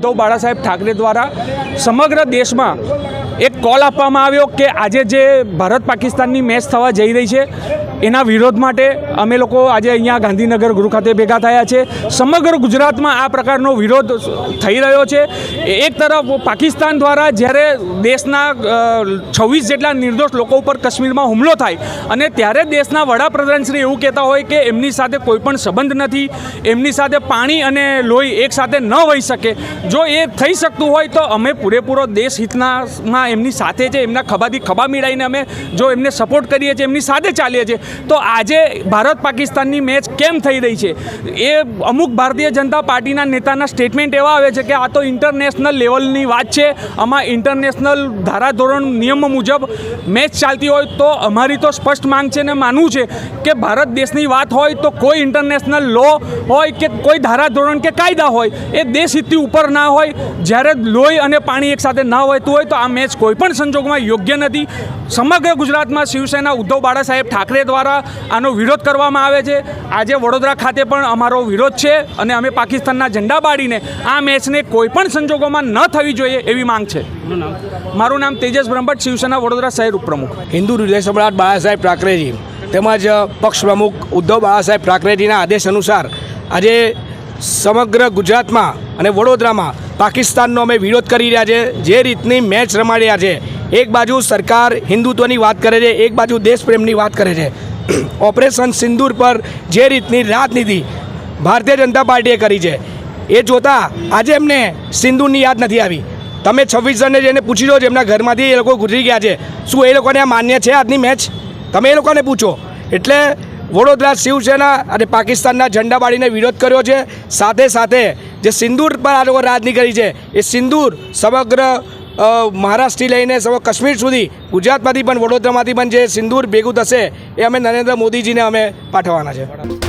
ઉદ્ધવ બાળાસાહેબ ઠાકરે દ્વારા સમગ્ર દેશમાં એક કોલ આપવામાં આવ્યો કે આજે જે ભારત પાકિસ્તાનની મેચ થવા જઈ રહી છે એના વિરોધ માટે અમે લોકો આજે અહીંયા ગાંધીનગર ગૃહ ખાતે ભેગા થયા છે। સમગ્ર ગુજરાતમાં આ પ્રકારનો વિરોધ થઈ રહ્યો છે। એક તરફ પાકિસ્તાન દ્વારા જ્યારે દેશના 26 જેટલા નિર્દોષ લોકો ઉપર કાશ્મીરમાં હુમલો થાય અને ત્યારે દેશના વડાપ્રધાનશ્રી એવું કહેતા હોય કે એમની સાથે કોઈ પણ સંબંધ નથી, એમની સાથે પાણી અને લોહી એક સાથે ન વહી શકે। જો એ થઈ શકતું હોય તો અમે પૂરેપૂરો દેશ હિતમાં એમની સાથે છે, એમના ખભાથી ખભા મિલાઈને અમે જો એમને સપોર્ટ કરીએ છીએ, એમની સાથે ચાલીએ છીએ। તો આજે ભારત પાકિસ્તાનની મેચ કેમ થઈ રહી છે એ અમુક ભારતીય જનતા પાર્ટીના નેતાના સ્ટેટમેન્ટ એવા આવે છે કે આ તો ઇન્ટરનેશનલ લેવલની વાત છે, આમાં ઇન્ટરનેશનલ ધારાધોરણ નિયમ મુજબ મેચ ચાલતી હોય તો અમારી તો સ્પષ્ટ માંગ છે ને માનવું છે કે ભારત દેશની વાત હોય તો કોઈ ઇન્ટરનેશનલ લો હોય કે કોઈ ધારાધોરણ કે કાયદા હોય એ દેશ હિતથી ઉપર ના હોય। જ્યારે લોહી અને પાણી એકસાથે ના વહેતું હોય તો આ મેચ કોઈ પણ સંજોગોમાં યોગ્ય નથી। સમગ્ર ગુજરાતમાં શિવસેના ઉદ્ધવ બાળાસાહેબ ઠાકરે દ્વારા આનો વિરોધ કરવામાં આવે છે। આજે વડોદરા ખાતે પણ અમારો વિરોધ છે અને અમે પાકિસ્તાનના ઝંડા બાળીને આ મેચને કોઈ પણ સંજોગોમાં ન થવી જોઈએ એવી માંગ છે। મારું નામ તેજસ બ્રહ્મભટ્ટ, શિવસેના વડોદરા શહેર ઉપપ્રમુખ। હિન્દુ હૃદય સમ્રાટ બાળાસાહેબ ઠાકરેજી તેમજ પક્ષ પ્રમુખ ઉદ્ધવ બાળાસાહેબ ઠાકરેજીના આદેશ અનુસાર આજે સમગ્ર ગુજરાતમાં અને વડોદરામાં પાકિસ્તાનનો અમે વિરોધ કરી રહ્યા છે। જે રીતની મેચ રમાડી રહ્યા છે, એક બાજુ સરકાર હિન્દુત્વની વાત કરે છે, એક બાજુ દેશપ્રેમની વાત કરે છે। ઓપરેશન સિંદૂર પર જે રીતની રાજનીતિ ભારતીય જનતા પાર્ટીએ કરી છે એ જોતાં આજે એમને સિંદૂરની યાદ નથી આવી। તમે 26 જણને જેને પૂછી લો જેમના ઘરમાંથી એ લોકો ગુજરી ગયા છે, શું એ લોકોને આ માન્ય છે આજની મેચ? તમે એ લોકોને પૂછો। એટલે વડોદરા શિવસેના અને પાકિસ્તાનના ઝંડા બાળીને વિરોધ કર્યો છે। સાથે સાથે જે સિંદૂર પર આ લોકો રાજનીતિ કરી છે એ સિંદૂર સમગ્ર મહારાષ્ટ્રથી લઈને કાશ્મીર સુધી ગુજરાતમાંથી પણ વડોદરામાંથી પણ જે સિંદૂર ભેગું થશે એ અમે નરેન્દ્ર મોદીજીને અમે પાઠવવાના છે।